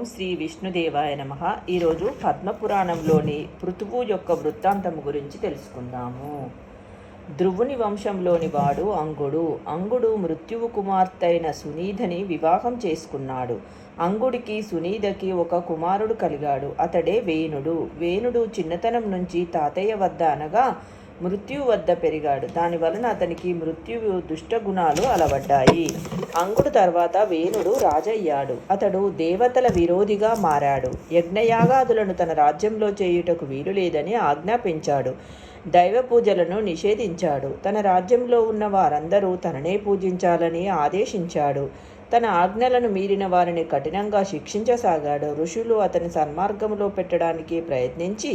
ఓం శ్రీ విష్ణుదేవాయ నమః. ఈరోజు పద్మపురాణంలోని పృథువు యొక్క వృత్తాంతం గురించి తెలుసుకుందాము. ధ్రువుని వంశంలోని వాడు అంగుడు. అంగుడు మృత్యువు కుమార్తెైన సునీధని వివాహం చేసుకున్నాడు. అంగుడికి సునీధకి ఒక కుమారుడు కలిగాడు. అతడే వేణుడు. వేణుడు చిన్నతనం నుంచి తాతయ్య వద్ద అనగా మృత్యువు వద్ద పెరిగాడు. దానివలన అతనికి మృత్యువు దుష్టగుణాలు అలవడ్డాయి. అంగుడు తర్వాత వేణుడు రాజయ్యాడు. అతడు దేవతల విరోధిగా మారాడు. యజ్ఞయాగాదులను తన రాజ్యంలో చేయుటకు వీలు లేదని ఆజ్ఞాపించాడు. దైవ పూజలను నిషేధించాడు. తన రాజ్యంలో ఉన్న వారందరూ తననే పూజించాలని ఆదేశించాడు. తన ఆజ్ఞలను మీరిన వారిని కఠినంగా శిక్షించసాగాడు. ఋషులు అతని సన్మార్గంలో పెట్టడానికి ప్రయత్నించి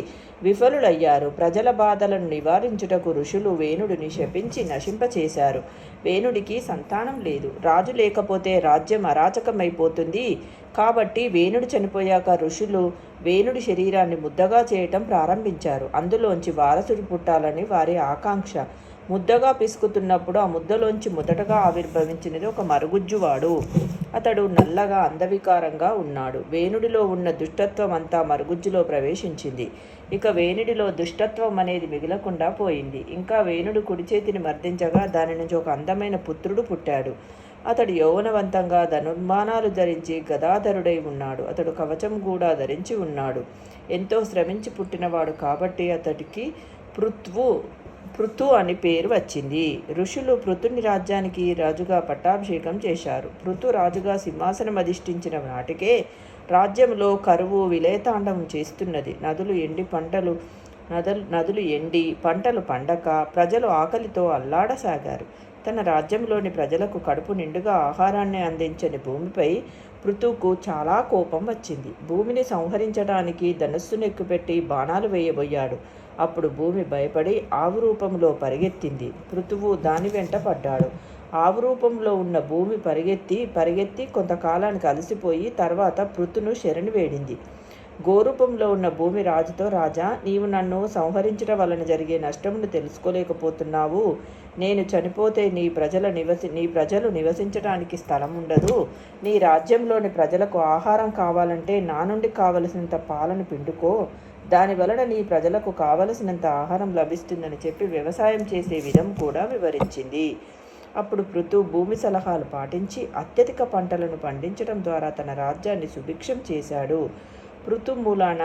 విఫలులయ్యారు. ప్రజల బాధలను నివారించుటకు ఋషులు వేణుడిని శపించి నశింపచేశారు. వేణుడికి సంతానం లేదు. రాజు లేకపోతే రాజ్యం అరాచకమైపోతుంది. కాబట్టి వేణుడు చనిపోయాక ఋషులు వేణుడి శరీరాన్ని ముద్దగా చేయటం ప్రారంభించారు. అందులోంచి వారసుడు పుట్టాలని వారి ఆకాంక్ష. ముద్దగా పిసుకుతున్నప్పుడు ఆ ముద్దలోంచి మొదటగా ఆవిర్భవించినది ఒక మరుగుజ్జువాడు. అతడు నల్లగా అందవికారంగా ఉన్నాడు. వేణుడిలో ఉన్న దుష్టత్వం అంతా మరుగుజ్జులో ప్రవేశించింది. ఇక వేణుడిలో దుష్టత్వం అనేది మిగలకుండా పోయింది. ఇంకా వేణుడు కుడి చేతిని మర్దించగా దాని నుంచి ఒక అందమైన పుత్రుడు పుట్టాడు. అతడు యౌవనవంతంగా ధనుర్మానాలు ధరించి గదాధరుడై ఉన్నాడు. అతడు కవచం కూడా ధరించి ఉన్నాడు. ఎంతో శ్రమించి పుట్టినవాడు కాబట్టి అతడికి పృథు అని పేరు వచ్చింది. ఋషులు పృథుని రాజ్యానికి రాజుగా పట్టాభిషేకం చేశారు. పృథు రాజుగా సింహాసనం అధిష్ఠించిన నాటికే రాజ్యంలో కరువు విలయతాండవం చేస్తున్నది. నదులు ఎండి పంటలు పండక ప్రజలు ఆకలితో అల్లాడసాగారు. తన రాజ్యంలోని ప్రజలకు కడుపు నిండుగా ఆహారాన్ని అందించని భూమిపై పృథువుకు చాలా కోపం వచ్చింది. భూమిని సంహరించడానికి ధనుస్సును ఎక్కుపెట్టి బాణాలు వేయబోయాడు. అప్పుడు భూమి భయపడి ఆవు రూపంలో పరిగెత్తింది. పృథువు దాని వెంట పడ్డాడు. ఆవు రూపంలో ఉన్న భూమి పరిగెత్తి కొంతకాలానికి అలసిపోయి తర్వాత పృథును శరణి వేడింది. గోరూపంలో ఉన్న భూమి రాజుతో, రాజా, నీవు నన్ను సంహరించడం వలన జరిగే నష్టమును తెలుసుకోలేకపోతున్నావు. నేను చనిపోతే నీ ప్రజలు నివసించడానికి స్థలం ఉండదు. నీ రాజ్యంలోని ప్రజలకు ఆహారం కావాలంటే నా నుండి కావలసినంత పాలను పిండుకో. దాని వలన నీ ప్రజలకు కావలసినంత ఆహారం లభిస్తుందని చెప్పి వ్యవసాయం చేసే విధం కూడా వివరించింది. అప్పుడు పృథు భూమి సలహాలు పాటించి అత్యధిక పంటలను పండించడం ద్వారా తన రాజ్యాన్ని సుభిక్షం చేశాడు. పృథు మూలాన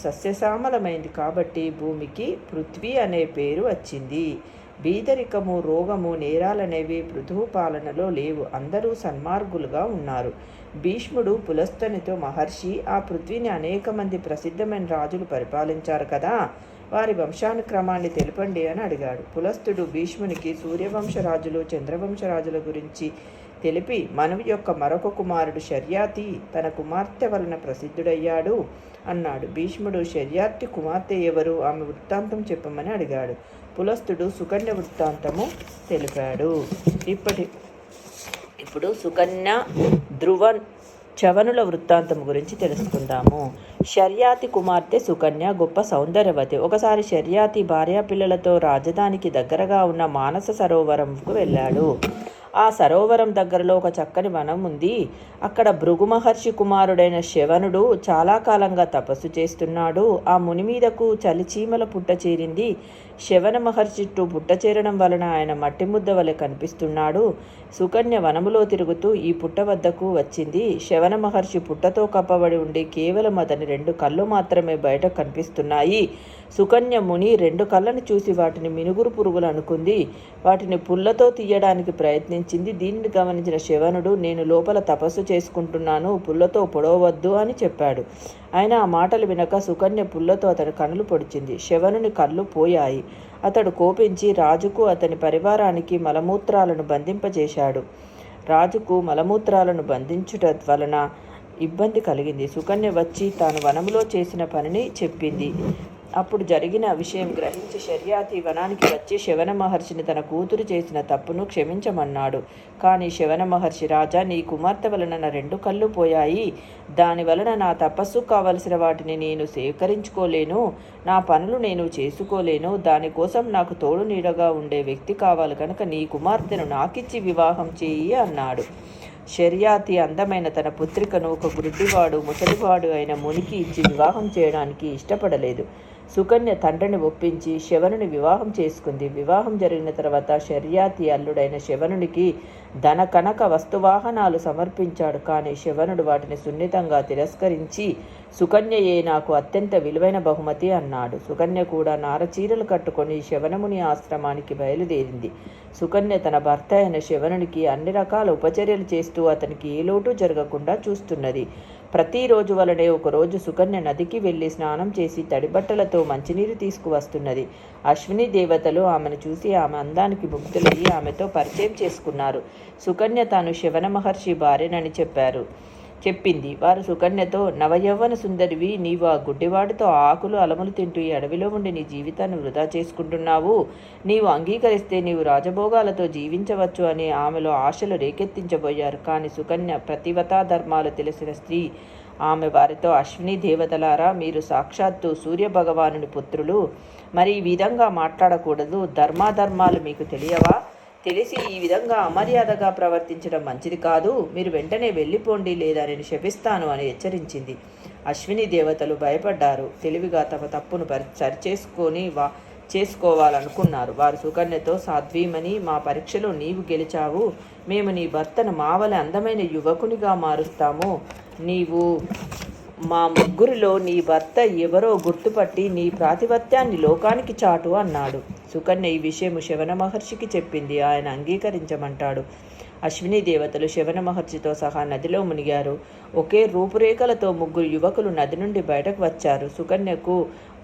సస్యశ్యామలమైంది కాబట్టి భూమికి పృథ్వీ అనే పేరు వచ్చింది. బీదరికము, రోగము, నేరాలనేవి పృథువు పాలనలో లేవు. అందరూ సన్మార్గులుగా ఉన్నారు. భీష్ముడు పులస్తనితో, మహర్షి, ఆ పృథ్వీని అనేక మంది ప్రసిద్ధమైన రాజులు పరిపాలించారు కదా, వారి వంశానుక్రమాన్ని తెలుపండి అని అడిగాడు. పులస్తుడు భీష్మునికి సూర్యవంశరాజులు, చంద్రవంశరాజుల గురించి తెలిపి మనువు యొక్క మరొక కుమారుడు శర్యాతి తన కుమార్తె వలన ప్రసిద్ధుడయ్యాడు అన్నాడు. భీష్ముడు శర్యాతి కుమార్తె ఎవరు, ఆమె వృత్తాంతం చెప్పమని అడిగాడు. పులస్తుడు సుకన్య వృత్తాంతము తెలిపాడు. ఇప్పుడు సుకన్య, ధ్రువ, చవనుల వృత్తాంతం గురించి తెలుసుకుందాము. శర్యాతి కుమార్తె సుకన్య గొప్ప సౌందర్యవతి. ఒకసారి శర్యాతి భార్యాపిల్లలతో రాజధానికి దగ్గరగా ఉన్న మానస సరోవరంకు వెళ్ళాడు. ఆ సరోవరం దగ్గరలో ఒక చక్కని వనం ఉంది. అక్కడ భృగు మహర్షి కుమారుడైన శవనుడు చాలా కాలంగా తపస్సు చేస్తున్నాడు. ఆ ముని మీదకు చలిచీమల పుట్ట చేరింది. శవన మహర్షి చుట్టూ పుట్ట చేరడం వలన ఆయన మట్టి ముద్ద వలె కనిపిస్తున్నాడు. సుకన్య వనములో తిరుగుతూ ఈ పుట్ట వద్దకు వచ్చింది. శవన మహర్షి పుట్టతో కప్పబడి ఉండి కేవలం అతని 2 కళ్ళు మాత్రమే బయట కనిపిస్తున్నాయి. సుకన్య ముని 2 కళ్ళను చూసి వాటిని మినుగురు పురుగులు అనుకుంది. వాటిని పుల్లతో తీయడానికి ప్రయత్నించింది. దీనిని గమనించిన శవనుడు, నేను లోపల తపస్సు చేసుకుంటున్నాను, పుల్లతో పొడవద్దు అని చెప్పాడు. ఆయన ఆ మాటలు వినక సుకన్య పుల్లతో అతని కన్నులు పొడిచింది. శవనుని కళ్ళు పోయాయి. అతడు కోపించి రాజుకు అతని పరివారానికి మలమూత్రాలను బంధింపజేశాడు. రాజుకు మలమూత్రాలను బంధించుట వలన ఇబ్బంది కలిగింది. సుకన్య వచ్చి తాను వనములో చేసిన పనిని చెప్పింది. అప్పుడు జరిగిన విషయం గ్రహించి శర్యాతి వనానికి వచ్చి శవన మహర్షిని తన కూతురు చేసిన తప్పును క్షమించమన్నాడు. కానీ శవన మహర్షి, రాజా, నీ కుమార్తె వలన నా 2 కళ్ళు పోయాయి. దాని వలన నా తపస్సు కావలసిన వాటిని నేను సేకరించుకోలేను, నా పనులు నేను చేసుకోలేను. దానికోసం నాకు తోడు నీడగా ఉండే వ్యక్తి కావాలి కనుక నీ కుమార్తెను నాకిచ్చి వివాహం చేయి అన్నాడు. శర్యాతి అందమైన తన పుత్రికను ఒక గుడ్డివాడు ముసలివాడు అయిన మునికి ఇచ్చి వివాహం చేయడానికి ఇష్టపడలేదు. సుకన్య తండ్రిని ఒప్పించి శవనుని వివాహం చేసుకుంది. వివాహం జరిగిన తర్వాత శర్యాతి అల్లుడైన శవనునికి ధన కనక వస్తువాహనాలు సమర్పించాడు. కానీ శవనుడు వాటిని సున్నితంగా తిరస్కరించి సుకన్యయే నాకు అత్యంత విలువైన బహుమతి అన్నాడు. సుకన్య కూడా నారచీరలు కట్టుకొని శవనముని ఆశ్రమానికి బయలుదేరింది. సుకన్య తన భర్త అయిన శవనునికి అన్ని రకాల ఉపచర్యలు చేస్తూ అతనికి ఏ లోటు జరగకుండా చూస్తున్నది. ప్రతిరోజు వలనే ఒకరోజు సుకన్య నదికి వెళ్ళి స్నానం చేసి తడిబట్టలతో మంచినీరు తీసుకువస్తున్నది. అశ్విని దేవతలు ఆమెను చూసి ఆమె అందానికి ముగ్ధులయ్యి ఆమెతో పరిచయం చేసుకున్నారు. సుకన్య తాను శవన మహర్షి భార్యనని చెప్పింది. వారు సుకన్యతో, నవయౌవన సుందరివి, నీవు ఆ గుడ్డివాడితో ఆకులు అలములు తింటూ ఈ అడవిలో ఉండి నీ జీవితాన్ని వృధా చేసుకుంటున్నావు. నీవు అంగీకరిస్తే నీవు రాజభోగాలతో జీవించవచ్చు అని ఆమెలో ఆశలు రేకెత్తించబోయారు. కానీ సుకన్య ప్రతివతా ధర్మాలు తెలిసిన స్త్రీ. ఆమె వారితో, అశ్విని దేవతలారా, మీరు సాక్షాత్తు సూర్యభగవానుని పుత్రులు, మరి ఈ విధంగా మాట్లాడకూడదు. ధర్మాధర్మాలు మీకు తెలియవా? తెలిసి ఈ విధంగా అమర్యాదగా ప్రవర్తించడం మంచిది కాదు. మీరు వెంటనే వెళ్ళిపోండి, లేదా నేను శపిస్తాను అని హెచ్చరించింది. అశ్విని దేవతలు భయపడ్డారు. తెలివిగా తమ తప్పును చేసుకోవాలనుకున్నారు. వారు సుకన్యతో, సాధ్వీమని, మా పరీక్షలో నీవు గెలిచావు. మేము నీ భర్తను మావలి అందమైన యువకునిగా మారుస్తాము. నీవు మా ముగ్గురిలో నీ భర్త ఎవరో గుర్తుపట్టి నీ ప్రాతిపత్యాన్ని లోకానికి చాటు అన్నాడు. సుకన్య ఈ విషయము శవన మహర్షికి చెప్పింది. ఆయన అంగీకరించమంటాడు. అశ్విని దేవతలు శవన మహర్షితో సహా నదిలో మునిగారు. ఒకే రూపురేఖలతో ముగ్గురు యువకులు నది నుండి బయటకు వచ్చారు. సుకన్యకు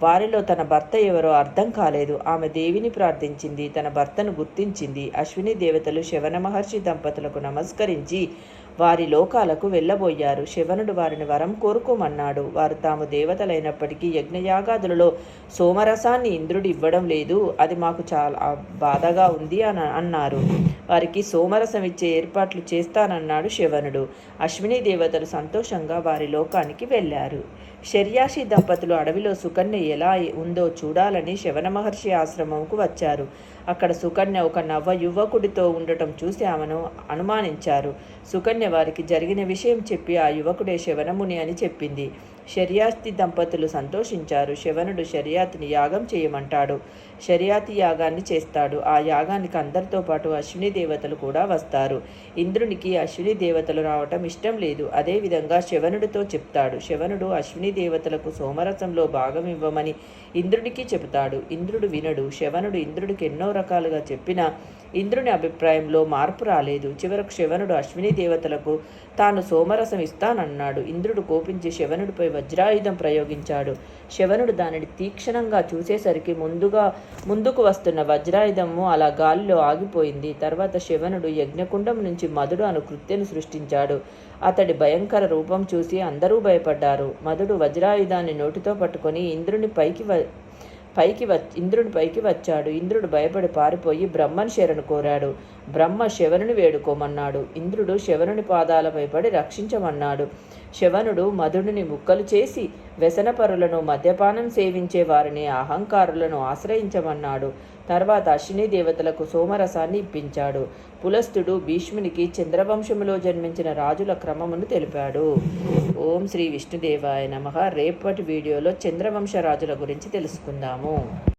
వారిలో తన భర్త ఎవరో అర్థం కాలేదు. ఆమె దేవిని ప్రార్థించింది. తన భర్తను గుర్తించింది. అశ్విని దేవతలు శవన మహర్షి దంపతులకు నమస్కరించి వారి లోకాలకు వెళ్ళబోయారు. శవనుడు వారిని వరం కోరుకోమన్నాడు. వారు తాము దేవతలైనప్పటికీ యజ్ఞయాగాదులలో సోమరసాన్ని ఇంద్రుడు ఇవ్వడం లేదు. అది మాకు చాలా బాధగా ఉంది అన్నారు. వారికి సోమరసం ఇచ్చే ఏర్పాట్లు చేస్తానన్నాడు శవనుడు. అశ్విని దేవతలు సంతోషంగా వారి లోకానికి వెళ్ళారు. శర్యాషి దంపతులు అడవిలో సుకన్య ఎలా ఉందో చూడాలని శవన మహర్షి ఆశ్రమంకు వచ్చారు. అక్కడ సుకన్య ఒక నవ యువకుడితో ఉండటం చూసి ఆమెను అనుమానించారు. సుకన్య వారికి జరిగిన విషయం చెప్పి ఆ యువకుడే శవనముని అని చెప్పింది. శర్యాతి దంపతులు సంతోషించారు. శవనుడు శర్యాతిని యాగం చేయమంటాడు. శర్యాతి యాగాన్ని చేస్తాడు. ఆ యాగానికి అందరితో పాటు అశ్విని దేవతలు కూడా వస్తారు. ఇంద్రునికి అశ్విని దేవతలు రావటం ఇష్టం లేదు. అదేవిధంగా శవనుడితో చెప్తాడు. శవనుడు అశ్విని దేవతలకు సోమరసంలో భాగం ఇవ్వమని ఇంద్రుడికి చెబుతాడు. ఇంద్రుడు వినడు. శవనుడు ఇంద్రుడికి ఎన్నో రకాలుగా చెప్పినా ఇంద్రుని అభిప్రాయంలో మార్పు రాలేదు. చివరకు శవనుడు అశ్విని దేవతలకు తాను సోమరసం ఇస్తానన్నాడు. ఇంద్రుడు కోపించి శవనుడిపై వజ్రాయుధం ప్రయోగించాడు. శవనుడు దానిని తీక్షణంగా చూసేసరికి ముందుకు వస్తున్న వజ్రాయుధము అలా గాలిలో ఆగిపోయింది. తర్వాత శవనుడు యజ్ఞకుండం నుంచి మధుడు అను కృత్యను సృష్టించాడు. అతడి భయంకర రూపం చూసి అందరూ భయపడ్డారు. మధుడు వజ్రాయుధాన్ని నోటితో పట్టుకొని ఇంద్రుని పైకి వచ్చాడు. ఇంద్రుడు భయపడి పారిపోయి బ్రహ్మను శరణు కోరాడు. బ్రహ్మ శవనుని వేడుకోమన్నాడు. ఇంద్రుడు శవనుని పాదాలపై పడి రక్షించమన్నాడు. శవనుడు మధుడిని ముక్కలు చేసి వ్యసనపరులను, మద్యపానం సేవించే వారిని, అహంకారులను ఆశ్రయించమన్నాడు. తర్వాత అశ్విని దేవతలకు సోమరసాన్ని ఇప్పించాడు. పులస్తుడు భీష్మునికి చంద్రవంశములో జన్మించిన రాజుల క్రమమును తెలిపాడు. ఓం శ్రీ విష్ణుదేవాయ నమః. రేపటి వీడియోలో చంద్రవంశ రాజుల గురించి తెలుసుకుందాము.